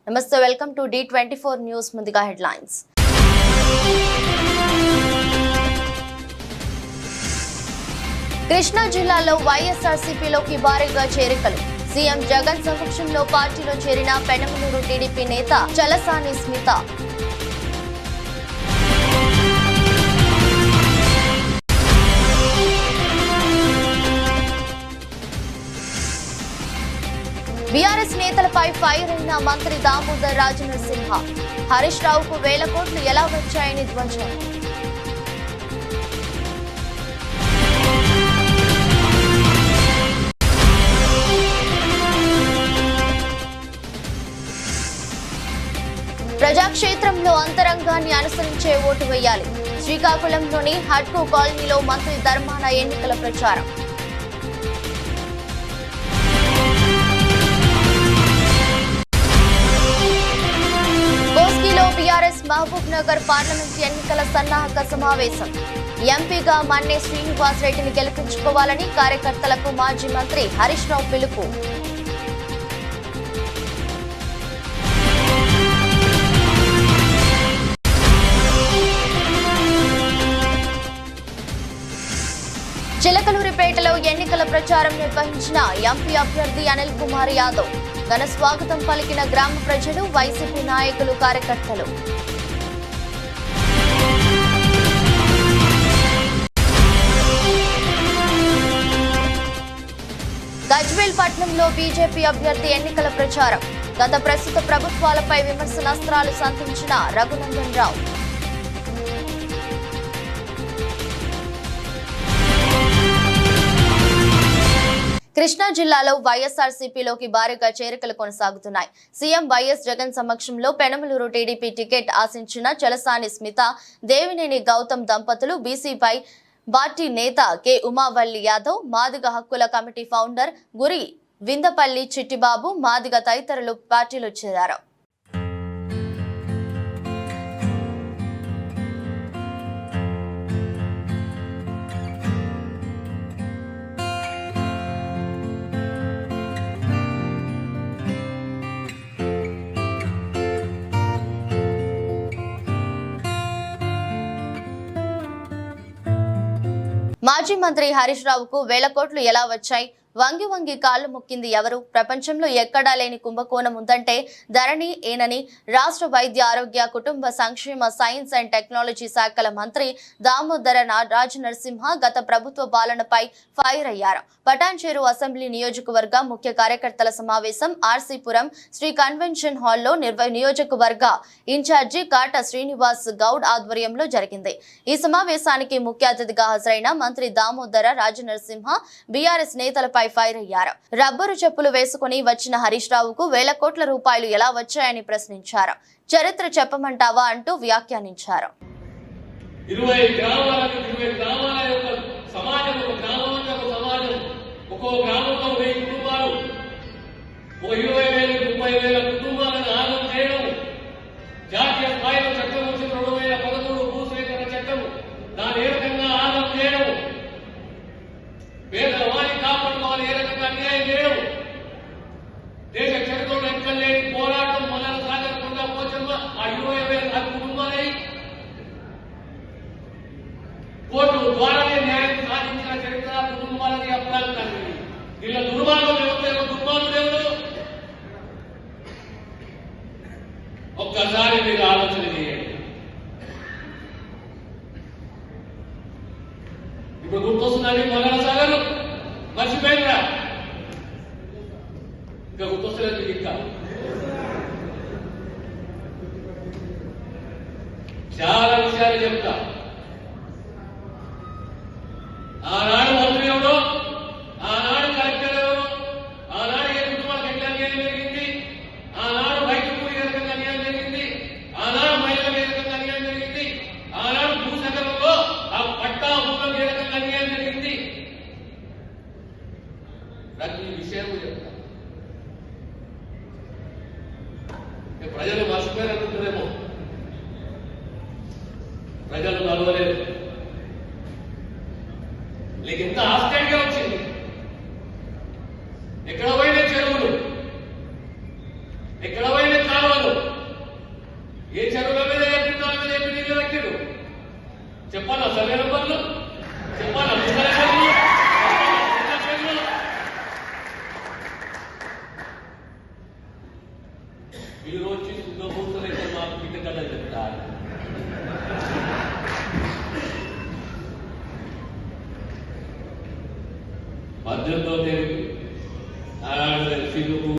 నమస్తే, welcome to D24 news. ముందుగా headlines. Krishna జిల్లాలో వైఎస్ఆర్సీపీలోకి భారీగా చేరికలు. సీఎం జగన్ సమక్షంలో పార్టీలో చేరిన పెనమలూరు టీడీపీ నేత చలసాని స్మిత. బీఆర్ఎస్ నేతలపై ఫైర్ అయిన మంత్రి దామోదర్ రాజనరసింహ. హరీష్ రావుకు వేల కోట్లు ఎలా వచ్చాయని ధ్వజం. ప్రజాక్షేత్రంలో అంతరంగాన్ని అనుసరించే ఓటు వేయాలి. శ్రీకాకుళంలోని హడ్కో కాలనీలో మంత్రి ధర్మాన ఎన్నికల ప్రచారం. బీఆర్ఎస్ మహబూబ్ నగర్ పార్లమెంట్ ఎన్నికల సన్నాహక సమావేశం. ఎంపీగా మన్నే శ్రీనివాస్ రెడ్డిని గెలిపించుకోవాలని కార్యకర్తలకు మాజీ మంత్రి హరీష్ రావు పిలుపు. చిలకలూరిపేటలో ఎన్నికల ప్రచారం నిర్వహించిన ఎంపీ అభ్యర్థి అనిల్ కుమార్ యాదవ్. ఘన స్వాగతం పలికిన గ్రామ ప్రజలు, వైసీపీ నాయకులు, కార్యకర్తలు. గజ్వేల్ పట్నంలో బీజేపీ అభ్యర్థి ఎన్నికల ప్రచారం. గత ప్రస్తుత ప్రభుత్వాలపై విమర్శనాస్త్రాలు సంధించిన రఘునందన్ రావు. కృష్ణా జిల్లాలో వైఎస్ఆర్సీపీలోకి భారీగా చేరికలు కొనసాగుతున్నాయి. సీఎం వైఎస్ జగన్ సమక్షంలో పెనమలూరు టీడీపీ టికెట్ ఆశించిన చలసాని స్మిత, దేవినేని గౌతమ్ దంపతులు, బీసీపై పార్టీ నేత కె ఉమావల్లి యాదవ్, మాదిగ హక్కుల కమిటీ ఫౌండర్ గురి విందపల్లి చిట్టిబాబు, మాదిగ తదితరులు పార్టీలో చేరారు. మాజీ మంత్రి హరీష్ రావుకు వేల కోట్లు ఎలా వచ్చాయి? వంగి వంగి కాళ్లు మొక్కింది ఎవరు? ప్రపంచంలో ఎక్కడా లేని కుంభకోణం ఉందంటే ధరణి ఏనని రాష్ట్ర వైద్య ఆరోగ్య కుటుంబ సంక్షేమ సైన్స్ అండ్ టెక్నాలజీ శాఖల మంత్రి దామోదర రాజనరసింహ గత ప్రభుత్వ పాలనపై ఫైర్ అయ్యారు. పటాన్చేరు అసెంబ్లీ నియోజకవర్గ ముఖ్య కార్యకర్తల సమావేశం ఆర్సీపురం శ్రీ కన్వెన్షన్ హాల్లో నియోజకవర్గ ఇన్ఛార్జి కాట శ్రీనివాస్ గౌడ్ ఆధ్వర్యంలో జరిగింది. ఈ సమావేశానికి ముఖ్య అతిథిగా హాజరైన మంత్రి దామోదర రాజనరసింహ బీఆర్ఎస్ నేతలపై ఫైర్ అయ్యారు. రబ్బరు చెప్పులు వేసుకుని వచ్చిన హరీష్ రావుకు వేల కోట్ల రూపాయలు ఎలా వచ్చాయని ప్రశ్నించారు. చరిత్ర చెప్పమంటావా అంటూ వ్యాఖ్యానించారు. 20 గ్రామాలకు 20 గ్రామాల యొక్క సమాజం, ఒక గ్రామంలో ఒక సమాజం, ఒక్కో గ్రామంలో 1000 కుటుంబాలు, ఒక 20,000 30,000 కుటుంబాలను ఆగం చేయడం, జాతీయ స్థాయిలో చట్టం వచ్చిన 2013 భూసేకరణ చట్టం, దాని ఏ రకంగా ఆగం చేయడం, పేదవారిని కాపాడుకోవాలి, ఏ రకంగా అన్యాయం చేయడం, దేశ చరిత్రలో ఎక్కలేని పోరాటం మొదల సాగకుండా పోచమ్మ ఆ 20,000 కుటుంబాలై కోర్టు ద్వారానే న్యాయం సాధించిన చరిత్ర కుటుంబాలకి అప్రాలు కలిగింది. వీళ్ళ దుర్మార్గం ఎవరు? దుర్మార్గులు ఎవరు? ఒక్కసారి మీరు ఆలోచన చేయండి. ఇప్పుడు గుర్తొస్తుందండి మొదల సాగరు మర్చిపోయినరా? ఇంకా గుర్తొస్తలేదు. ఇంకా చాలా విషయాలు చెప్తా. ఆనాడు మంత్రి ఎవడో, ఆనాడు కలెక్టర్ ఎవరో, ఆనాడు ఏ కుటుంబాలకు ఎట్లా అన్యాయం జరిగింది, ఆనాడు రైతులకు ఏ రకంగా అన్యాయం జరిగింది, ఆనాడు మహిళలకు ఏ రకంగా అన్యాయం జరిగింది, ఆనాడు భూసేకరణలో ఆ పట్టా భూములకు ఏ రకంగా అన్యాయం జరిగింది, ప్రతి విషయం చెప్తా. ప్రజలు మర్చిపోయారనుకుంటారేమో, ప్రజలు కలవలేదు. నీకు ఎంత ఆశ్చర్యంగా వచ్చింది. ఎక్కడ పోయిన చెరువులు, ఎక్కడ పోయిన కాలువలు, ఏ చెరువుల మీద ఏ గుండాల మీద ఏ బిల్డింగ్లు కట్టారు చెప్పాలా? సర్వే నెంబర్లు చెప్పాలా? మీరు వచ్చి శుద్ధపూర్తలైతే మాకు బిడ్డ కదా చెప్తారు. మధ్యలో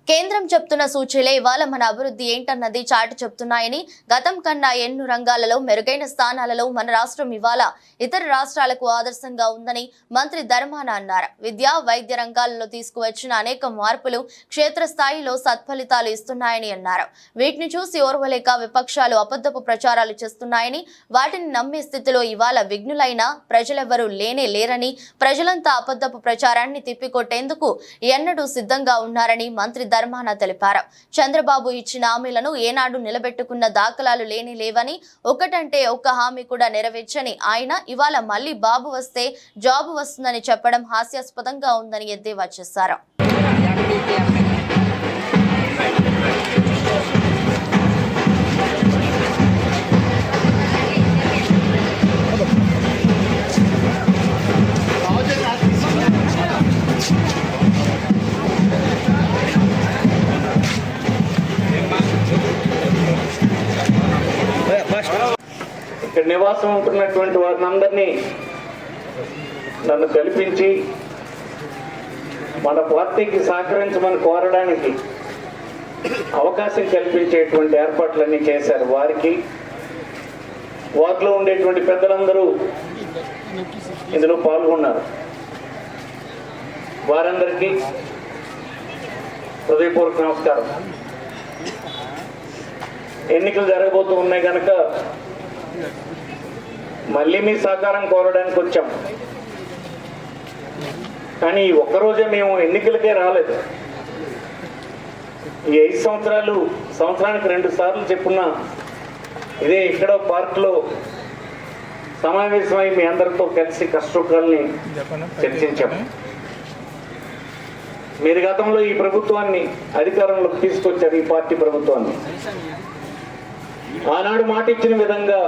కేంద్రం చెప్తున్న సూచీలే ఇవాళ మన అభివృద్ధి ఏంటన్నది చాటి చెప్తున్నాయని, గతం కన్నా ఎన్నో రంగాలలో మెరుగైన స్థానాలలో మన రాష్ట్రం ఇవాళ ఇతర రాష్ట్రాలకు ఆదర్శంగా ఉందని మంత్రి ధర్మాన అన్నారు. విద్య, వైద్య రంగాలలో తీసుకువచ్చిన అనేక మార్పులు క్షేత్రస్థాయిలో సత్ఫలితాలు ఇస్తున్నాయని అన్నారు. వీటిని చూసి ఓర్వలేక విపక్షాలు అబద్ధపు ప్రచారాలు చేస్తున్నాయని, వాటిని నమ్మే స్థితిలో ఇవాళ విఘ్నులైన ప్రజలెవరూ లేనే లేరని, ప్రజలంతా అబద్ధపు ప్రచారాన్ని తిప్పికొట్టేందుకు ఎన్నడూ సిద్ధంగా ఉన్నారని మంత్రి ధర్మాన తెలిపారు. చంద్రబాబు ఇచ్చిన హామీలను ఏనాడు నిలబెట్టుకున్న దాఖలాలు లేని లేవని, ఒకటంటే ఒక్క హామీ కూడా నెరవేర్చని ఆయన ఇవాళ మళ్లీ బాబు వస్తే జాబు వస్తుందని చెప్పడం హాస్యాస్పదంగా ఉందని ఎద్దేవా చేశారు. ఇక్కడ నివాసం ఉంటున్నటువంటి వారిని అందరినీ నన్ను కల్పించి మన పార్టీకి సహకరించమని కోరడానికి అవకాశం కల్పించేటువంటి ఏర్పాట్లన్నీ చేశారు. వారికి, వారిలో ఉండేటువంటి పెద్దలందరూ ఇందులో పాల్గొన్నారు. వారందరికీ హృదయపూర్వక నమస్కారం. ఎన్నికలు జరగబోతూ ఉన్నాయి కనుక మళ్ళీ మీ సహకారం కోరడానికి వచ్చాం. కానీ ఒక్కరోజే మేము ఎన్నికలకే రాలేదు. ఈ 5 సంవత్సరాలు, సంవత్సరానికి 2 సార్లు చెప్పున్నా ఇదే ఇక్కడ పార్క్లో సమావేశమై మీ అందరితో కలిసి కష్టసుఖాలని చర్చించాం. మీరు గతంలో ఈ ప్రభుత్వాన్ని అధికారంలోకి తీసుకొచ్చారు, ఈ పార్టీ ప్రభుత్వాన్ని. ఆనాడు మాట ఇచ్చిన విధంగా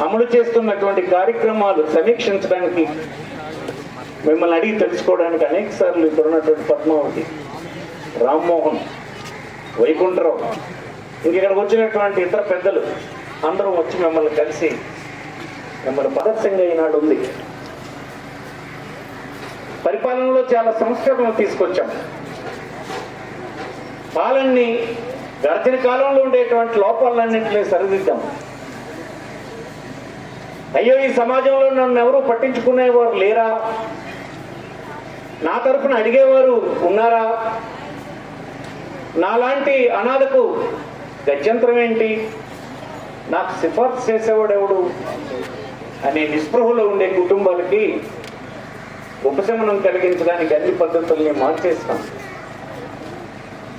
అమలు చేస్తున్నటువంటి కార్యక్రమాలు సమీక్షించడానికి, మిమ్మల్ని అడిగి తెలుసుకోవడానికి అనేక సార్లు ఇక్కడ ఉన్నటువంటి పద్మావతి, రామ్మోహన్, వైకుంఠరావు, ఇంకెక్కడికి వచ్చినటువంటి ఇతర పెద్దలు అందరూ వచ్చి మిమ్మల్ని కలిసి మిమ్మల్ని పదర్శంగా ఈనాడు ఉంది. పరిపాలనలో చాలా సంస్కరణలు తీసుకొచ్చాం. పాలనని గడిచిన కాలంలో ఉండేటువంటి లోపాలన్నింటినీ సరిదిద్దాం. అయ్యో, ఈ సమాజంలో నన్ను ఎవరు పట్టించుకునేవారు లేరా, నా తరఫున అడిగేవారు ఉన్నారా, నాలాంటి అనాథకు గత్యంతరం ఏంటి, నాకు సిఫార్సు చేసేవాడు ఎవడు అనే నిస్పృహలో ఉండే కుటుంబాలకి ఉపశమనం కలిగించడానికి అన్ని పద్ధతుల్ని మార్చేస్తాం.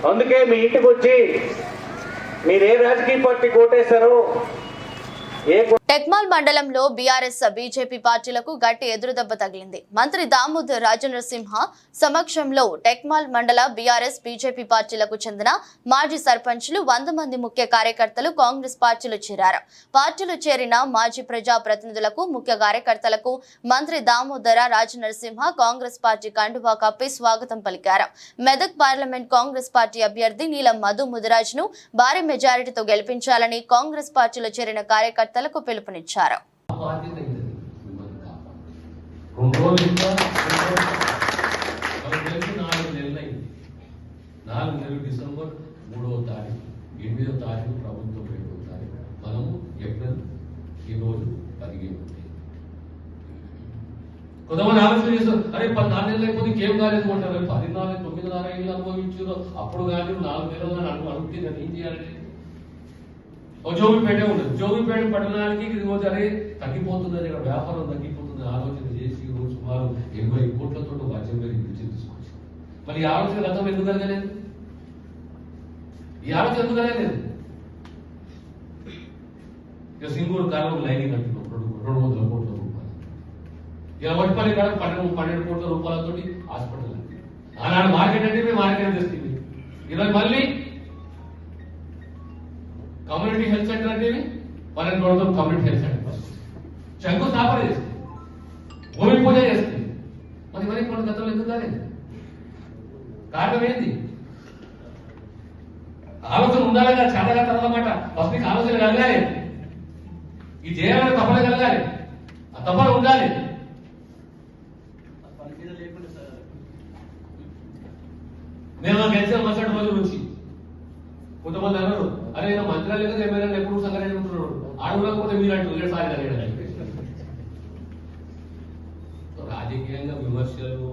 అందుకే మీ ఇంటికి వచ్చి మీరు ఏ రాజకీయ పార్టీ కోటేశారో, టెక్మాల్ మండలంలో బీఆర్ఎస్ బీజేపీ పార్టీలకు గట్టి ఎదురుదెబ్బ తగిలింది. మంత్రి దామోదర్ రాజనరసింహ సమక్షంలో టెక్మాల్ మండల బీఆర్ఎస్ బీజేపీ పార్టీలకు చెందిన మాజీ సర్పంచ్లు 100 మంది ముఖ్య కార్యకర్తలు కాంగ్రెస్ పార్టీలో చేరారు. పార్టీలో చేరిన మాజీ ప్రజా ప్రతినిధులకు, ముఖ్య కార్యకర్తలకు మంత్రి దామోదర రాజనరసింహ కాంగ్రెస్ పార్టీ కండువా కప్పి స్వాగతం పలికారు. మెదక్ పార్లమెంట్ కాంగ్రెస్ పార్టీ అభ్యర్థి నీలం మధు ముదిరాజ్ను భారీ మెజారిటీతో గెలిపించాలని కాంగ్రెస్ పార్టీలో చేరిన కార్యకర్తలకు పిలుపునిచ్చారు. డిసెంబర్ 3వ తారీఖు, 8వ తారీఖు ప్రభుత్వం 7వ తారీఖు, మనము ఏప్రిల్ ఈరోజు 15. కొంతమంది ఆలోచన చేస్తారు, అరే 14 నెలలు అయిపోతే ఇంకేం కాలేదు కొంటారు. 14, 9 ఏళ్ళు అనుభవించారు, అప్పుడు కానీ 4 నెలలు అడుగుతుంది కదా, ఏం చేయాలంటే జోగిపేట ఉండదు. జోగిపేట పట్టణానికి ఈరోజు అరే తగ్గిపోతుంది, ఇక్కడ వ్యాపారం తగ్గిపోతుంది ఆలోచన చేసి ఈరోజు సుమారు 80 కోట్లతో బాధ్యం మీద విడిచి తీసుకొచ్చి, మరి ఈ ఆలోచన గతం ఎందుకు కలగలేదు? ఈ ఆలోచన ఎందుకు కలగలేదు? ఇక సింగూరు కాలం లైనింగ్ అంటున్నాం 200 కోట్ల రూపాయలు. ఇక వడ్పల్లి కాలం 12 కోట్ల రూపాయలతో హాస్పిటల్ అండి. ఆనాడు మార్కెట్ అంటే మేము మార్కెట్ తెస్తుంది. ఈరోజు మళ్ళీ కమ్యూనిటీ హెల్త్ సెంటర్ అంటే 12 కోట్లతో కమ్యూనిటీ హెల్త్ సెంటర్ శంకుస్థాపన చేస్తుంది, భూమి పూజ చేస్తుంది. మరి మన గతంలో ఎందుకు కాలేదు? కారణం ఏంది? ఆలోచన ఉండాలి కదా, చేతగా అన్నమాట. ఫస్ట్ మీకు ఆలోచన కలగాలి, ఈ చేయాలని తపన కలగాలి, ఆ తపన ఉండాలి. మేము గెలిచిన మరుసటి రోజు నుంచి కొంతమంది అన్నారు, అరే నేను మంత్రాలు లేదా ఏమైనా ఎప్పుడు సంగారెడ్డి ఉంటున్నాడు, ఆడకపోతే మీరు అంటూ సారి కలిగాడు. రాజకీయంగా విమర్శలు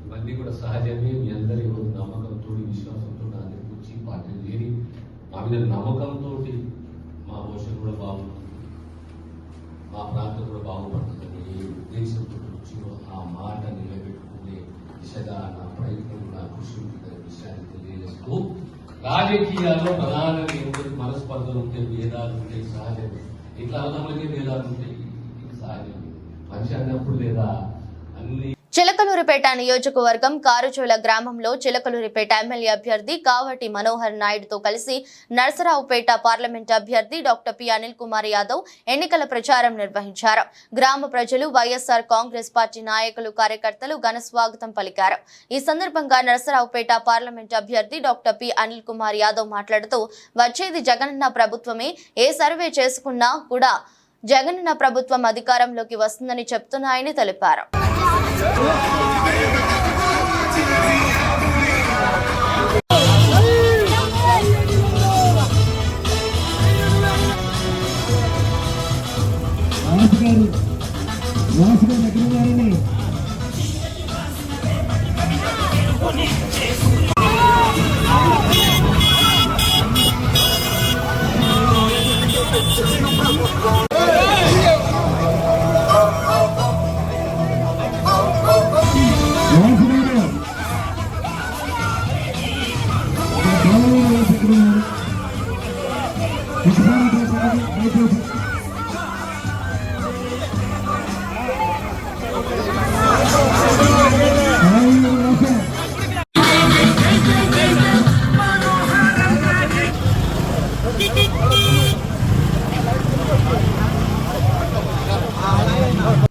ఇవన్నీ కూడా సహజమే. మీ అందరి నమ్మకంతో విశ్వాసంతో దాన్ని కూర్చి పార్టీలు చేరి మా మీద నమ్మకంతో మా భవిష్యత్తు కూడా బాగుంటుంది, మా ప్రాంతం కూడా బాగుపడుతుందని ఏ ఉద్దేశంతో వచ్చినో ఆ మాట నిలబెట్టుకునే దిశగా నా ప్రయత్నం నా కృషి ఉంటుందనే విషయాన్ని తెలియజేస్తూ, రాజకీయాల్లో ప్రధానంగా ఏంటంటే మనస్పర్ధలు ఉంటే, భేదాలు ఉంటే సహజమే. ఇట్లా అన్నములకే భేదాలు ఉంటాయి, ఇది సహజమే. మనిషి అన్నప్పుడు లేదా అన్ని. చిలకలూరిపేట నియోజకవర్గం కారుచోల గ్రామంలో చిలకలూరిపేట ఎమ్మెల్యే అభ్యర్థి కావటి మనోహర్ నాయుడుతో కలిసి నరసరావుపేట పార్లమెంట్ అభ్యర్థి డాక్టర్ పి అనిల్ కుమార్ యాదవ్ ఎన్నికల ప్రచారం నిర్వహించారు. గ్రామ ప్రజలు, వైఎస్ఆర్ కాంగ్రెస్ పార్టీ నాయకులు, కార్యకర్తలు ఘన స్వాగతం పలికారు. ఈ సందర్భంగా నరసరావుపేట పార్లమెంట్ అభ్యర్థి డాక్టర్ పి అనిల్ కుమార్ యాదవ్ మాట్లాడుతూ, వచ్చేది జగనన్న ప్రభుత్వమే, ఏ సర్వే చేసుకున్నా కూడా జగనన్న ప్రభుత్వం అధికారంలోకి వస్తుందని చెప్తున్నాయని తెలిపారు.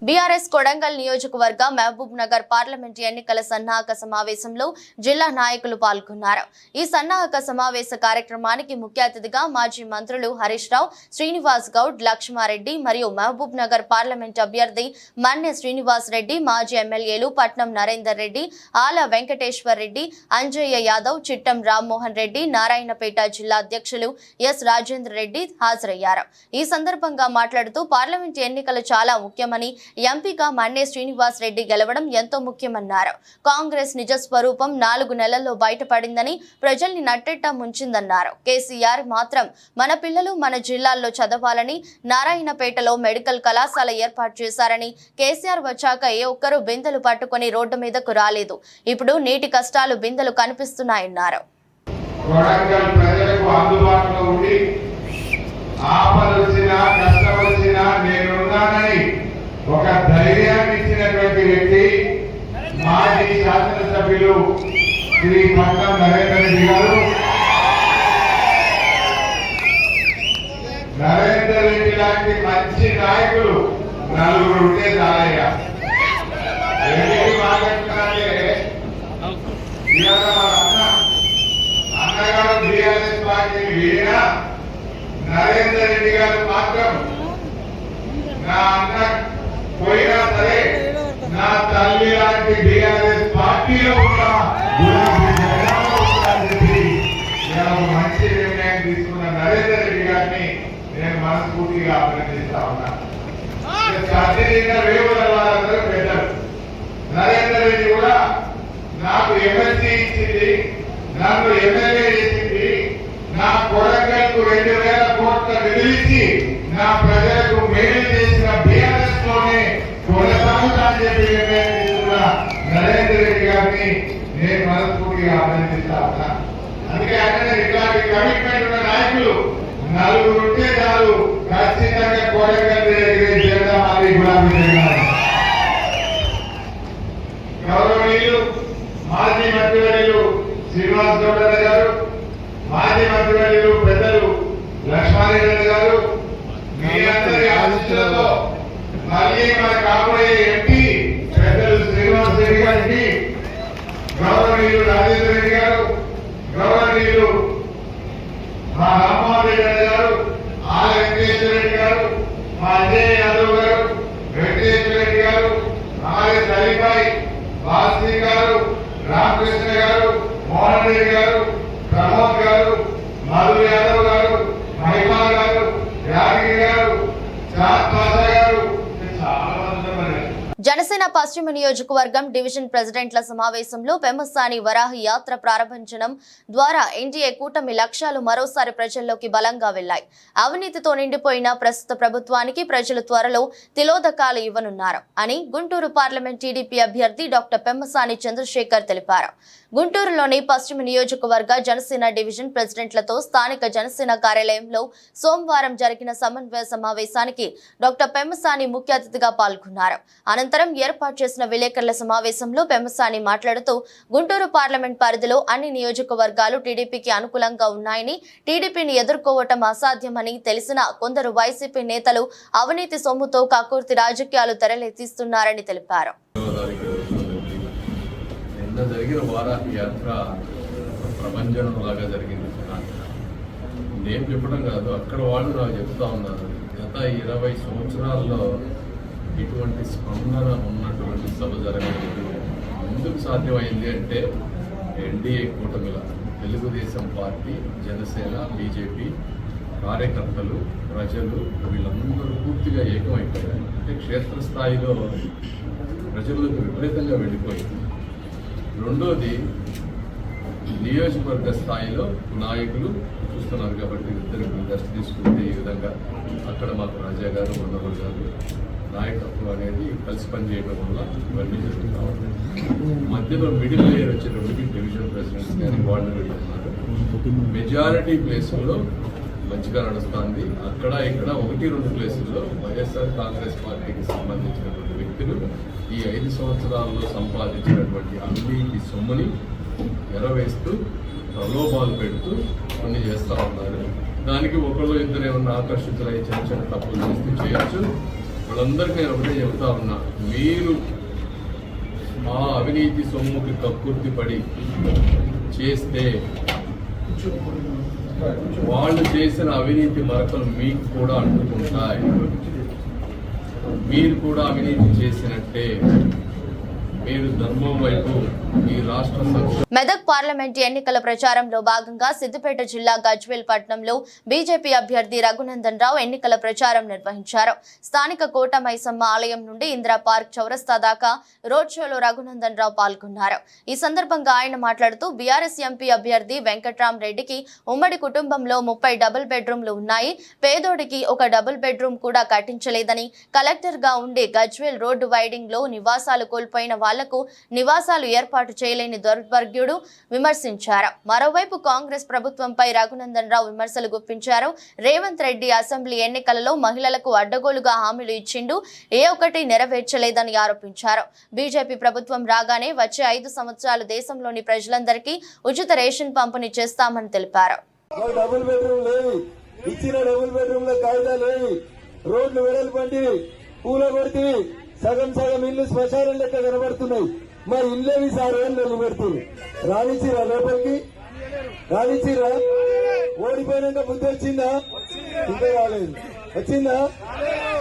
బీఆర్ఎస్ కొడంగల్ నియోజకవర్గ మహబూబ్ నగర్ పార్లమెంట్ ఎన్నికల సన్నాహక సమావేశంలో జిల్లా నాయకులు పాల్గొన్నారు. ఈ సన్నాహక సమావేశ కార్యక్రమానికి ముఖ్య అతిథిగా మాజీ మంత్రులు హరీష్ రావు, శ్రీనివాస్ గౌడ్, లక్ష్మారెడ్డి మరియు మహబూబ్ నగర్ పార్లమెంట్ అభ్యర్థి మన్నె శ్రీనివాస్ రెడ్డి, మాజీ ఎమ్మెల్యేలు పట్నం నరేందర్ రెడ్డి, ఆల వెంకటేశ్వర్ రెడ్డి, అంజయ్య యాదవ్, చిట్టం రామ్మోహన్ రెడ్డి, నారాయణపేట జిల్లా అధ్యక్షులు ఎస్ రాజేంద్ర రెడ్డి హాజరయ్యారు. ఈ సందర్భంగా మాట్లాడుతూ, పార్లమెంట్ ఎన్నికలు చాలా ముఖ్యమని, ఎంపీగా మన్నె శ్రీనివాస్ రెడ్డి గెలవడం ఎంతో ముఖ్యమన్నారు. కాంగ్రెస్ నిజ స్వరూపం 4 నెలల్లో బయటపడిందని, ప్రజల్ని నట్టెట్ట ముంచిందన్నారు. కేసీఆర్ మాత్రం మన పిల్లలు మన జిల్లాల్లో చదవాలని నారాయణపేటలో మెడికల్ కళాశాల ఏర్పాటు చేశారని, కేసీఆర్ వచ్చాక ఏ ఒక్కరూ బిందెలు పట్టుకొని రోడ్డు మీదకు రాలేదు, ఇప్పుడు నీటి కష్టాలు బిందెలు కనిపిస్తున్నాయన్నారు. ఒక ధైర్యాన్ని ఇచ్చినటువంటి వ్యక్తి మాజీ శాసనసభ్యులు శ్రీ పట్నం నరేందర్ రెడ్డి గారు. నరేందర్ రెడ్డి లాంటి మంచి నాయకులు 4 ఉంటే చాలయ్యా. అన్నగారు బీఆర్ఎస్ పార్టీని వీడినా నరేందర్ రెడ్డి గారు మాత్రం నా అన్న పోయినా సరే నా తల్లి లాంటి బీఆర్ఎస్ పార్టీలో కూడా మంచి నిర్ణయం తీసుకున్న నరేందర్ రెడ్డి గారిని నేను మనస్ఫూర్తిగా అభినందిస్తా ఉన్నాను. వాళ్ళందరూ పెద్దలు. నరేందర్ రెడ్డి కూడా నాకు ఎమ్మెల్సీ ఇచ్చింది, నన్ను ఎమ్మెల్యే చేసింది, నా కొడంగల్కు 2000 కోట్ల నిధులిచ్చి నా ప్రజలకు మేలు చేసిన బీఆర్ఎస్ లోనే కొనసాగుతానని చెప్పి నిర్ణయం తీసుకున్న నరేందర్ రెడ్డి గారిని నేను మనస్ఫూర్తిగా అభినందిస్తా ఉన్నా. అందుకే ఆయన ఇట్లాంటి కమిట్మెంట్ ఉన్న నాయకులు 4 ఉంటే చాలు, ఖచ్చితంగా కొడంగల్ జెండా మాది గులాబీ జెండా. గౌరవనీయులు మాజీ మంత్రివర్యులు శ్రీనివాస్ గౌడ్ గారు, మాజీ మంత్రివర్యులు పెద్దలు గారు మీ అందరి ఆశీస్సులతో మళ్ళీ మన కాబోయే ఎంపీ పెద్దలు శ్రీనివాస్ రెడ్డి గారికి, గౌరవనీయులు రాజేంద్ర రెడ్డి గారు, గౌరవనీయులు మా రామ్మోహన్ రెడ్డి గారు, ఆర్ వెంకటేశ్వర రెడ్డి గారు, మా అజయ్ యాదవ్ గారు, వెంకటేశ్వర రెడ్డి గారు, ఆర్ఎస్ హరిభాయ్, వాసి గారు, రామకృష్ణ గారు, మోహన్ రెడ్డి గారు, ప్రమోద్ గారు, మధు యాదవ్ గారు, మహిమా గారు, యాదగిరి గారు, చాంద్ పాషా గారు, చాలా మంది ఉన్నారు. జనసేన పశ్చిమ నియోజకవర్గం డివిజన్ ప్రెసిడెంట్ల సమావేశంలో పెమ్మసాని వరాహ యాత్ర ప్రారంభించడం ద్వారా ఎన్డీఏ కూటమి లక్ష్యాలు మరోసారి ప్రజల్లోకి బలంగా వెళ్లాయి. అవినీతితో నిండిపోయిన ప్రస్తుత ప్రభుత్వానికి ప్రజలు త్వరలో తిలోదకాలు ఇవ్వనున్నారు అని గుంటూరు పార్లమెంట్ టీడీపీ అభ్యర్థి డాక్టర్ పెమ్మసాని చంద్రశేఖర్ తెలిపారు. గుంటూరులోని పశ్చిమ నియోజకవర్గ జనసేన డివిజన్ ప్రెసిడెంట్లతో స్థానిక జనసేన కార్యాలయంలో సోమవారం జరిగిన సమన్వయ సమావేశానికి డాక్టర్ పెమ్మసాని ముఖ్య అతిథిగా పాల్గొన్నారు. అనంతరం ఏర్పాటు చేసిన విలేకరుల సమావేశంలో పెమ్మసాని మాట్లాడుతూ గుంటూరు పార్లమెంట్ పరిధిలో అన్ని నియోజకవర్గాలు టీడీపీకి అనుకూలంగా ఉన్నాయని, టీడీపీని ఎదుర్కోవటం అసాధ్యమని తెలిసిన కొందరు వైసీపీ నేతలు అవినీతి సొమ్ముతో కక్కుర్తి రాజకీయాలు తెరలేతీస్తున్నారని తెలిపారు. నిన్న జరిగిన వారాహి యాత్ర ప్రపంచం లాగా జరిగింది. నేను చెప్పడం కాదు, అక్కడ వాళ్ళు నాకు చెప్తా ఉన్నారు, గత 20 సంవత్సరాల్లో ఇటువంటి స్పందన ఉన్నటువంటి సభ జరగలేదు. ఎందుకు సాధ్యమైంది అంటే NDA కూటమిల Telugu Desam party, Janasena, BJP కార్యకర్తలు, ప్రజలు వీళ్ళందరూ పూర్తిగా ఏకమైపోయారు. అంటే క్షేత్రస్థాయిలో ప్రజలకు విపరీతంగా వెళ్ళిపోయింది. రెండోది, నియోజకవర్గ స్థాయిలో నాయకులు చూస్తున్నారు కాబట్టి ఇద్దరు దృష్టి తీసుకుంటే ఈ విధంగా అక్కడ మాకు రాజా గారు, ఉన్నవాళ్ళు గారు నాయకత్వం అనేది కలిసి పనిచేయడం వల్ల ఇవన్నీ జరుగుతూ ఉంటాయి. మధ్యలో మిడిల్ లేయర్ వచ్చేటప్పటికి డివిజన్ ప్రెసిడెంట్స్ కానీ వాళ్ళు ఉన్నారు. మెజారిటీ ప్లేసుల్లో మంచిగా నడుస్తుంది. అక్కడ ఇక్కడ 1-2 ప్లేసుల్లో వైఎస్ఆర్ కాంగ్రెస్ పార్టీకి సంబంధించినటువంటి వ్యక్తులు ఈ 5 సంవత్సరాల్లో సంపాదించినటువంటి అవినీతి సొమ్ముని ఎరవేస్తూ ప్రలోభాలు పెడుతూ కొన్ని చేస్తూ ఉన్నారు. దానికి ఒకళ్ళు ఇద్దరు ఏమన్నా ఆకర్షితులై చిన్న చిన్న తప్పులు చేస్తూ చేయొచ్చు. వాళ్ళందరికీ నేను ఒకటే చెబుతా ఉన్నా, మీరు ఆ అవినీతి సొమ్ముకి కక్కుర్తి పడి చేస్తే వాళ్ళు చేసిన అవినీతి మరకలు మీకు కూడా అంటుకుంటాయి. మీరు కూడా అవినీతి చేసినట్టే. మీరు ధర్మం వైపు ఈ రాష్ట్ర మెదక్ పార్లమెంట్ ఎన్నికల ప్రచారంలో భాగంగా సిద్దిపేట జిల్లా గజ్వేల్ పట్టణంలో బీజేపీ అభ్యర్థి రఘునందన్ రావు ఎన్నికల ప్రచారం నిర్వహించారు. స్థానిక కోటమైసమ్మ ఆలయం నుండి ఇందిరా పార్క్ చౌరస్తా దాకా రోడ్ షోలో రఘునందన్ రావు పాల్గొన్నారు. ఈ సందర్భంగా ఆయన మాట్లాడుతూ బీఆర్ఎస్ ఎంపీ అభ్యర్థి వెంకట్రామ్ రెడ్డికి ఉమ్మడి కుటుంబంలో 30 డబుల్ బెడ్రూమ్లు ఉన్నాయి. పేదోడికి ఒక డబుల్ బెడ్రూమ్ కూడా కట్టించలేదని, కలెక్టర్ గా ఉండి గజ్వేల్ రోడ్డు వైడింగ్ లో నివాసాలు కోల్పోయిన వాళ్లకు నివాసాలు ఏర్పాటు చేయలేని దౌర్భాగ్యుడు విమర్శించారు. మరోవైపు కాంగ్రెస్ ప్రభుత్వంపై రఘునందన్ రావు విమర్శలు గుప్పించారు. రేవంత్ రెడ్డి అసెంబ్లీ ఎన్నికలలో మహిళలకు అడ్డగోలుగా హామీలు ఇచ్చిండు, ఏ ఒక్కటి నెరవేర్చలేదని ఆరోపించారు. బీజేపీ ప్రభుత్వం రాగానే వచ్చే 5 సంవత్సరాలు దేశంలోని ప్రజలందరికీ ఉచిత రేషన్ పంపిణీ చేస్తామని తెలిపారు. డబుల్ బెడ్రూమ్ లేవు, ఇచ్చిన డబుల్ బెడ్రూమ్ లో కాయిదా లేవు, రోడ్లు వెడల్పండి, పూల కొడితే సగం సగం ఇల్లు శ్మశానం లెక్క కనబడుతున్నాయి. మా ఇల్లేవి సార్ ఏం నిలబెడుతుంది. రానిచ్చిరా లోపలికి, రానిచ్చిరా? ఓడిపోయినాక బుద్ధి వచ్చిందా? ఇంకా రాలేదు. వచ్చిందా?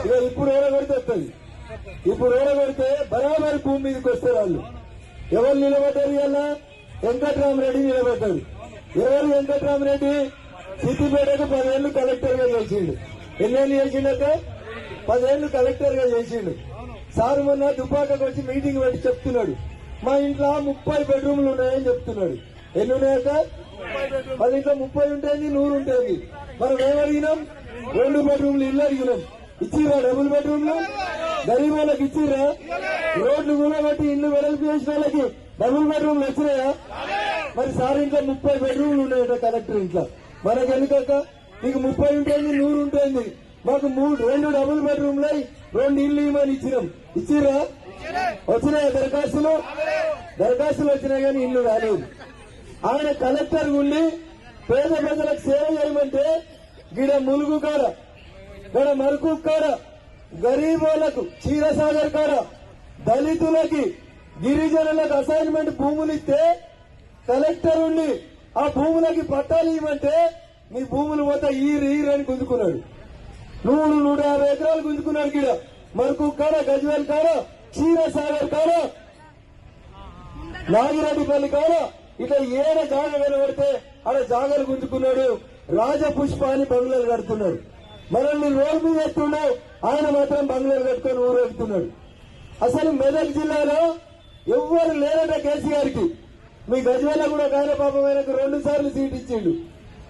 ఇక ఇప్పుడు ఓడగొడితే వస్తుంది. ఇప్పుడు ఓడగొడితే బరాబరి భూమి మీదకి వస్తారు వాళ్ళు. ఎవరు నిలబడ్డారు? ఇలా వెంకట్రామరెడ్డి నిలబడ్డారు. ఎవరు వెంకట్రామరెడ్డి? సిద్దిపేటకు 10 ఏళ్లు కలెక్టర్ గా చేసిండు. ఎన్నేళ్ళు చేసిండక? 10 ఏళ్లు కలెక్టర్ గా చేసిండు. సార్ మొన్న దుబ్బాకకు వచ్చి మీటింగ్ పెట్టి చెప్తున్నాడు, మా ఇంట్లో 30 బెడ్రూమ్లు ఉన్నాయని చెప్తున్నాడు. ఎన్ని ఉన్నాయక? 10 ఇంట్లో 30 ఉంటుంది, 100 ఉంటుంది. మనం ఏమడిగినాం? 2 బెడ్రూమ్లు ఇల్లు అడిగినాం. ఇచ్చిరా డబుల్ బెడ్రూమ్లు? గరీబ్ వాళ్ళకి ఇచ్చిరా? రోడ్లు కూలబట్టి ఇల్లు వెడల్పు చేసిన వాళ్ళకి డబుల్ బెడ్రూమ్లు వచ్చినాయా? మరి సార్ ఇంట్లో 30 బెడ్రూమ్లు ఉన్నాయట కలెక్టర్ ఇంట్లో. మనకు ఎందుకక్క? నీకు 30 ఉంటుంది, 100 ఉంటుంది. మాకు 2 డబుల్ బెడ్రూమ్లు 2 ఇల్లు ఇవ్వమని ఇచ్చినాం. ఇచ్చిరా? వచ్చినాయా దరఖాస్తులు? దరఖాస్తులు వచ్చినాయి కానీ ఇల్లు రాలేదు. ఆయన కలెక్టర్ ఉండి పేద ప్రజలకు సేవ చేయమంటే గిడ ములుగు కాడ ఇక్కడ మరకు కాడ గరీబ్ వాళ్ళకు క్షీరసాగర్ కాడ దళితులకి గిరిజనులకు అసైన్మెంట్ భూములు ఇస్తే కలెక్టర్ ఉండి ఆ భూములకి పట్టాలు ఇవ్వమంటే మీ భూములు పోతే ఈరని గుంజుకున్నాడు. 150 ఎకరాలు గుంజుకున్నాడు. గిడ మరకు కాడ, గజ్వేల్ కాడ, క్షీరసాగర్ కాడ, నాగిరెడ్డిపల్లి కాడ ఇట్లా ఏడ జాగ కనబడితే ఆడ జాగలు గుంజుకున్నాడు. రాజపుష్పాన్ని బంగ్లాలు కడుతున్నాడు. మనల్ని రోడ్ మీద ఎత్తున్నాడు, ఆయన మాత్రం బంగ్లాలు కట్టుకొని ఊరెళ్తున్నాడు. అసలు మెదక్ జిల్లాలో ఎవ్వరు లేరట కేసీఆర్కి. మీ గజ్వేల కూడా ఆయన పాపం ఆయనకు 2 సార్లు సీట్ ఇచ్చిండు.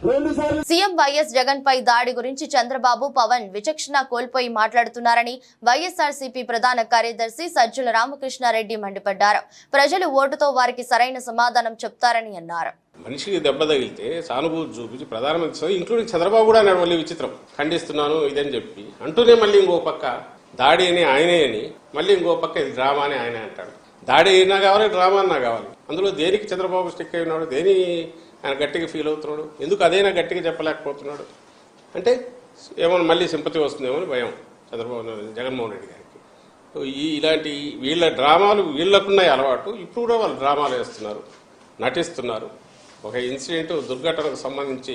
2 సార్లు. సీఎం వైఎస్ జగన్ పై దాడి గురించి చంద్రబాబు, పవన్ విచక్షణ కోల్పోయి మాట్లాడుతున్నారని వైఎస్ఆర్సీపీ ప్రధాన కార్యదర్శి సజ్జల రామకృష్ణారెడ్డి మండిపడ్డారు. ప్రజలు ఓటుతో వారికి సరైన సమాధానం చెప్తారని అన్నారు. మనిషికి దెబ్బ తగిలితే సానుభూతి చూపించి ప్రధానమంత్రి ఇంక్లూడింగ్ చంద్రబాబు కూడా అన్నాడు మళ్ళీ విచిత్రం, ఖండిస్తున్నాను ఇదని చెప్పి అంటూనే మళ్ళీ ఇంకో పక్క దాడి అని ఆయనే అని మళ్ళీ ఇంకో పక్క ఇది డ్రామా అని ఆయనే అంటాడు. దాడి అయినా కావాలి, డ్రామా అన్నా కావాలి. అందులో దేనికి చంద్రబాబు స్టిక్ అయి ఉన్నాడు, దేని ఆయన గట్టిగా ఫీల్ అవుతున్నాడు, ఎందుకు అదైనా గట్టిగా చెప్పలేకపోతున్నాడు అంటే ఏమన్నా మళ్ళీ సింపతి వస్తుందేమో అని భయం చంద్రబాబు జగన్మోహన్ రెడ్డి గారికి. ఇలాంటి వీళ్ళ డ్రామాలు వీళ్ళకున్నాయి అలవాటు. ఇప్పుడు కూడా వాళ్ళు డ్రామాలు వేస్తున్నారు, నటిస్తున్నారు. ఒక ఇన్సిడెంట్ దుర్ఘటనకు సంబంధించి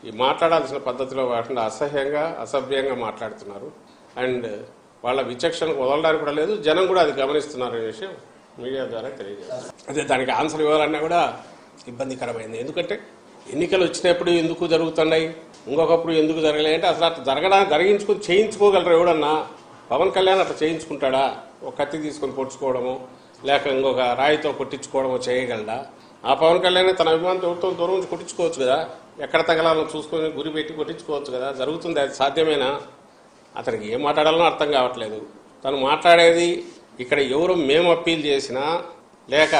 ఈ మాట్లాడాల్సిన పద్ధతిలో కాకుండా అసహ్యంగా అసభ్యంగా మాట్లాడుతున్నారు. అండ్ వాళ్ళ విచక్షణకు వదలడానికి కూడా లేదు. జనం కూడా అది గమనిస్తున్నారనే విషయం మీడియా ద్వారా తెలియజేస్తారు. అదే దానికి ఆన్సర్ ఇవ్వాలన్నా కూడా ఇబ్బందికరమైంది. ఎందుకంటే ఎన్నికలు వచ్చినప్పుడు ఎందుకు జరుగుతున్నాయి, ఇంకొకప్పుడు ఎందుకు జరగలేదు అంటే అసలు అట్లా జరగడానికి చేయించుకోగలరు ఎవడన్నా? పవన్ కళ్యాణ్ అట్లా చేయించుకుంటాడా? ఒక కత్తి తీసుకొని పొడుచుకోవడము లేక ఇంకొక రాయితో కొట్టించుకోవడమో చేయగలడా? ఆ పవన్ కళ్యాణ్ తన అభిమానంతో దూరం నుంచి కొట్టించుకోవచ్చు కదా, ఎక్కడ తగలాలో చూసుకొని గురి పెట్టి కొట్టించుకోవచ్చు కదా. జరుగుతుంది, అది సాధ్యమేనా? అతనికి ఏం మాట్లాడాలనో అర్థం కావట్లేదు. తను మాట్లాడేది ఇక్కడ ఎవరు మేము అప్పీల్ చేసినా లేక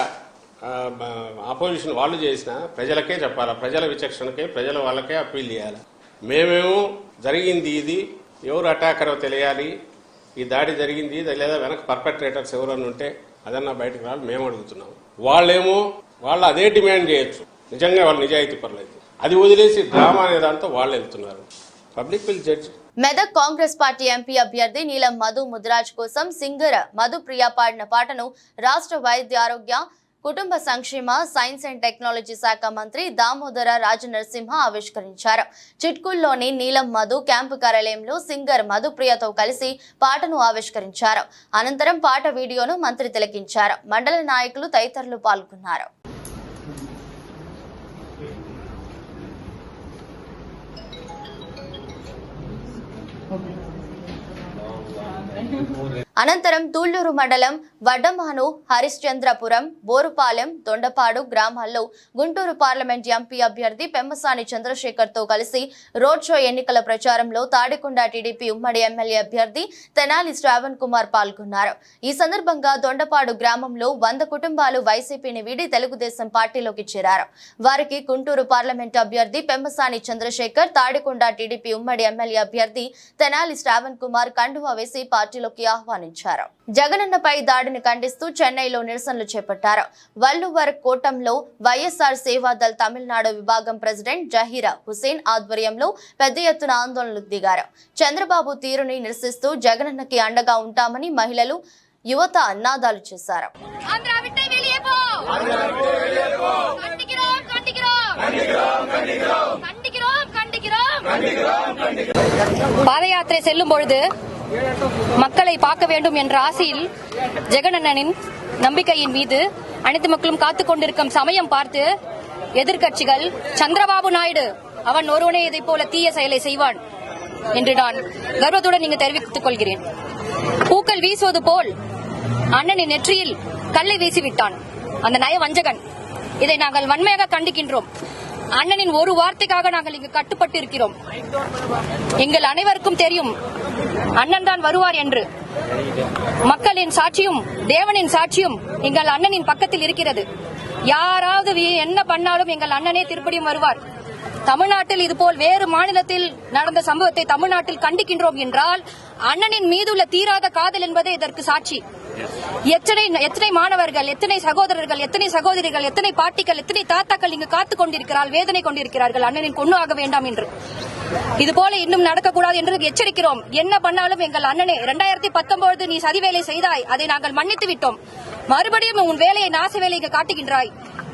ఆపోజిషన్ వాళ్ళు చేసినా ప్రజలకే చెప్పాలా, ప్రజల విచక్షణకే, ప్రజల వాళ్ళకే అప్పీల్ చేయాలి. మేమేమో జరిగింది ఇది, ఎవరు అటాకరో తెలియాలి, ఈ దాడి జరిగింది లేదా వెనక పర్పెట్రేటర్స్ ఎవరన్నా ఉంటే అదన్నా బయటకు రావాలి మేము అడుగుతున్నాం. వాళ్ళేమో వాళ్ళు అదే డిమాండ్ చేయొచ్చు, నిజంగా వాళ్ళు నిజాయితీ పర్లేదు. అది వదిలేసి డ్రామా అనే దాంతో వాళ్ళు వెళ్తున్నారు. Public will judge. Medak Congress party MP అభ్యర్థి నీలం మధు ముదిరాజ్ కోసం సింగర్ మధుప్రియ పాడిన పాటను రాష్ట్ర వైద్య ఆరోగ్య కుటుంబ సంక్షేమ సైన్స్ అండ్ టెక్నాలజీ శాఖ మంత్రి దామోదర రాజనరసింహ ఆవిష్కరించారు. చిట్కుల్లోని నీలం మధు క్యాంపు కార్యాలయంలో సింగర్ మధుప్రియతో కలిసి పాటను ఆవిష్కరించారు. అనంతరం పాట వీడియోను మంత్రి తిలకించారు. మండల నాయకులు తదితరులు పాల్గొన్నారు. అనంతరం తూళ్లూరు మండలం వడ్డమాను, హరిశ్చంద్రపురం, బోరుపాలెం, దొండపాడు గ్రామాల్లో గుంటూరు పార్లమెంట్ ఎంపీ అభ్యర్థి పెమ్మసాని చంద్రశేఖర్ తో కలిసి రోడ్ షో ఎన్నికల ప్రచారంలో తాడికొండ టీడీపీ ఉమ్మడి ఎమ్మెల్యే అభ్యర్థి తెనాలి శ్రావణ్ కుమార్ పాల్గొన్నారు. ఈ సందర్భంగా దొండపాడు గ్రామంలో 100 కుటుంబాలు వైసీపీని వీడి తెలుగుదేశం పార్టీలోకి చేరారు. వారికి గుంటూరు పార్లమెంట్ అభ్యర్థి పెమ్మసాని చంద్రశేఖర్, తాడికొండ టీడీపీ ఉమ్మడి ఎమ్మెల్యే అభ్యర్థి తెనాలి శ్రావణ్ కుమార్ కండువా వేసి పార్టీలోకి ఆహ్వానించారు. జగనన్నపై దాడిని ఖండిస్తూ చెన్నైలో నిరసనలు చేపట్టారు. వల్లువర్ కోటంలో వైఎస్ఆర్ సేవాదల్ తమిళనాడు విభాగం ప్రెసిడెంట్ జహీరా హుసేన్ ఆధ్వర్యంలో పెద్ద ఎత్తున ఆందోళనలకు దిగారు. చంద్రబాబు తీరుని నిరసిస్తూ జగనన్నకి అండగా ఉంటామని మహిళలు, యువత అన్నాదాలు చేశారు. பாதயாத்திரை செல்லும் பொழுது மக்களை பார்க்க வேண்டும் என்ற ஆசையில் ஜெகனண்ணனின் நம்பிக்கையின் மீது அனைத்து மக்களும் காத்துக் கொண்டிருக்கும் சமயம் பார்த்து எதிர்க்கட்சிகள் சந்திரபாபு நாயுடு அவன் ஒருவனே இதை போல தீய செயலை செய்வான் என்று நான் கர்வத்துடன் இங்கு தெரிவித்துக் கொள்கிறேன். பூக்கள் வீசுவது போல் அண்ணனின் நெற்றியில் கல்லை வீசிவிட்டான் அந்த நயவஞ்சகன். இதை நாங்கள் வன்மையாக கண்டிக்கின்றோம். அண்ணனின் ஒரு வார்த்தைக்காக நாங்கள் இங்கு கட்டுப்பட்டு இருக்கிறோம். எங்கள் அனைவருக்கும் தெரியும் அண்ணன் தான் வருவார் என்று. மக்களின் சாட்சியும் தேவனின் சாட்சியும் எங்கள் அண்ணனின் பக்கத்தில் இருக்கிறது. யாராவது என்ன பண்ணாலும் எங்கள் அண்ணனே திருப்படியும் வருவார். தமிழ்நாட்டில் இதுபோல் வேறு மாநிலத்தில் நடந்த சம்பவத்தை தமிழ்நாட்டில் கண்டிக்கின்றோம் என்றால் அண்ணனின் மீதுள்ள தீராத காதல் என்பதே இதற்கு சாட்சி. எத்தனை மாணவர்கள், எத்தனை சகோதரர்கள், எத்தனை சகோதரிகள், எத்தனை பாட்டிகள், எத்தனை தாத்தாக்கள் இங்கு காத்துக் கொண்டிருக்கிறார்கள், வேதனை கொண்டிருக்கிறார்கள் அண்ணனின் கொண்டு ஆக வேண்டாம் என்று. இது போல இன்னும் நடக்கக்கூடாது என்று எச்சரிக்கிறோம். என்ன பண்ணாலும் எங்கள் அண்ணனே 2019 நீ சதி வேலை செய்தாய், அதை நாங்கள் மன்னித்து விட்டோம். மறுபடியும் உன் வேலையை நாச வேலைக்கு காட்டுகின்றாய்.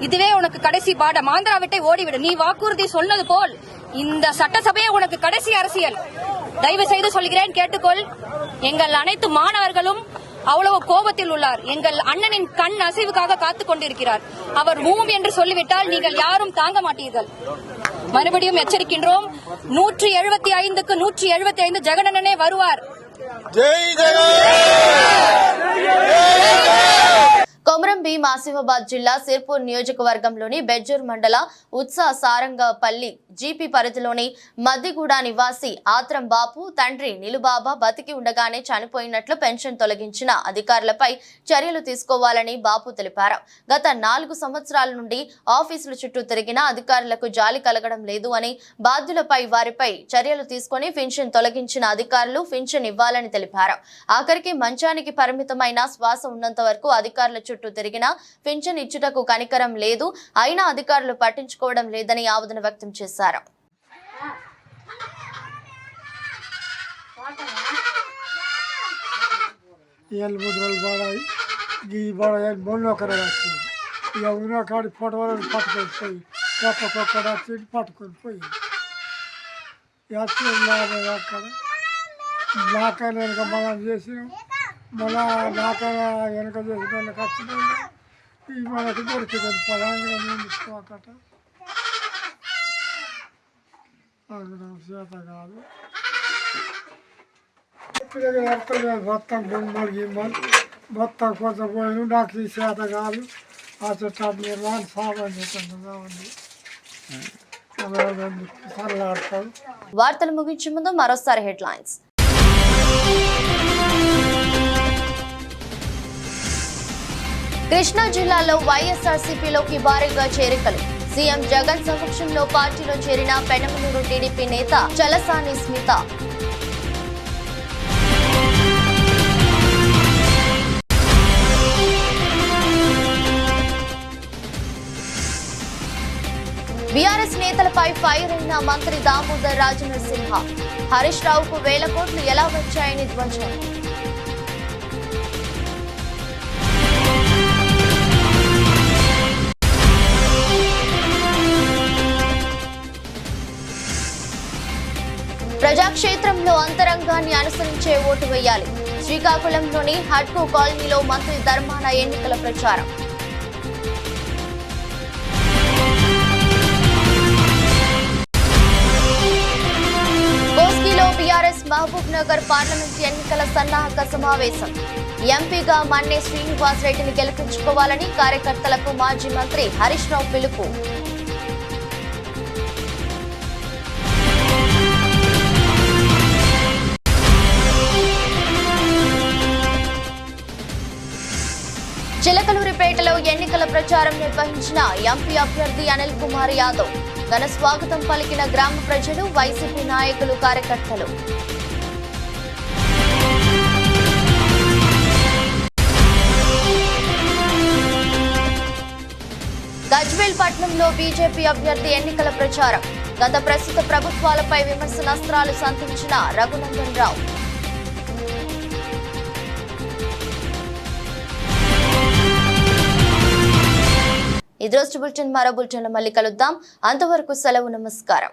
இதுவே உனக்கு கடைசி பாடம். ஆந்திரா விட்டை ஓடிவிடு. நீ வாக்குறுதி சொன்னது போல் இந்த சட்டசபையை உனக்கு கடைசி அரசியல். தயவு செய்து சொல்கிறேன், கேட்டுக்கொள். எங்கள் அனைத்து மாணவர்களும் அவ்வளவு கோபத்தில் உள்ளார். எங்கள் அண்ணனின் கண் அசைவுக்காக காத்துக் கொண்டிருக்கிறார். அவர் மூவ் என்று சொல்லிவிட்டால் நீங்கள் யாரும் தாங்க மாட்டீர்கள். மறுபடியும் எச்சரிக்கின்றோம். 175க்கு 175 ஜெகனண்ணனே வருவார். కొమరం భీం ఆసిఫాబాద్ జిల్లా సిర్పూర్ నియోజకవర్గంలోని బెజ్జూర్ మండల ఉత్సా సారంగపల్లి జీపీ పరిధిలోని మద్దిగూడ నివాసి ఆత్రం బాపు తండ్రి నిలుబాబా బతికి ఉండగానే చనిపోయినట్లు పెన్షన్ తొలగించిన అధికారులపై చర్యలు తీసుకోవాలని బాపు తెలిపారు. గత 4 సంవత్సరాల నుండి ఆఫీసుల చుట్టూ తిరిగిన అధికారులకు జాలి కలగడం లేదు అని, బాధ్యులపై వారిపై చర్యలు తీసుకుని పెన్షన్ తొలగించిన అధికారులు పెన్షన్ ఇవ్వాలని తెలిపారు. ఆఖరికి మంచానికి పరిమితమైన శ్వాస ఉన్నంత వరకు అధికారుల చుట్టూ తిరిగినా పెన్షన్ ఇచ్చుటకు కనికరం లేదు. అయినా అధికారులు పట్టించుకోవడం లేదని ఆవేదన వ్యక్తం చేశారు. మళ్ళా నాకైనా వెనక చేసిన వాళ్ళకి వచ్చిందండి ఈ మనకి దొరికింది పలాంగా తీసుకోకట అది నాకు చేత కాదు. మొత్తం బొమ్మలు గిమ్మలు మొత్తం కొంచెం పోయిన నాకు ఈ చేత కాదు. ఆ చెట్టు మీరు వాళ్ళు సామాన్ చేస్తుండగా ఉంది చల్లాడతారు. వార్తలు ముగించే ముందు మరోసారి హెడ్లైన్స్. కృష్ణా జిల్లాలో వైఎస్ఆర్సీపీలోకి భారీగా చేరికలు. సీఎం జగన్ సమక్షంలో పార్టీలో చేరిన పెనమలూరు టీడీపీ నేత చలసాని స్మిత. బీఆర్ఎస్ నేతలపై ఫైర్ అయిన మంత్రి దామోదర్ రాజనరసింహ. హరీష్ రావుకు 1000 కోట్లు ఎలా వచ్చాయని ధ్వజం. ప్రజాక్షేత్రంలో అంతరంగాన్ని అనుసరించే ఓటు వేయాలి. శ్రీకాకుళంలోని హడ్కు కాలనీలో మంత్రి ధర్మాన ఎన్నికల ప్రచారం. కోస్గిలో బీఆర్ఎస్ మహబూబ్ నగర్ పార్లమెంట్ ఎన్నికల సన్నాహక సమావేశం. ఎంపీగా మన్నే శ్రీనివాస్ రెడ్డిని గెలిపించుకోవాలని కార్యకర్తలకు మాజీ మంత్రి హరీష్ రావు పిలుపు. చిలకలూరిపేటలో ఎన్నికల ప్రచారం నిర్వహించిన ఎంపీ అభ్యర్థి అనిల్ కుమార్ యాదవ్. ఘన స్వాగతం పలికిన గ్రామ ప్రజలు, వైసీపీ నాయకులు, కార్యకర్తలు. గజ్వేల్ పట్నంలో బీజేపీ అభ్యర్థి ఎన్నికల ప్రచారం. గత ప్రస్తుత ప్రభుత్వాలపై విమర్శనాస్త్రాలు సంధించిన రఘునందన్ రావు. ఈ రోజు బులెటిన్ మరో బులెటిన్లో మళ్ళీ కలుద్దాం. అంతవరకు సెలవు, నమస్కారం.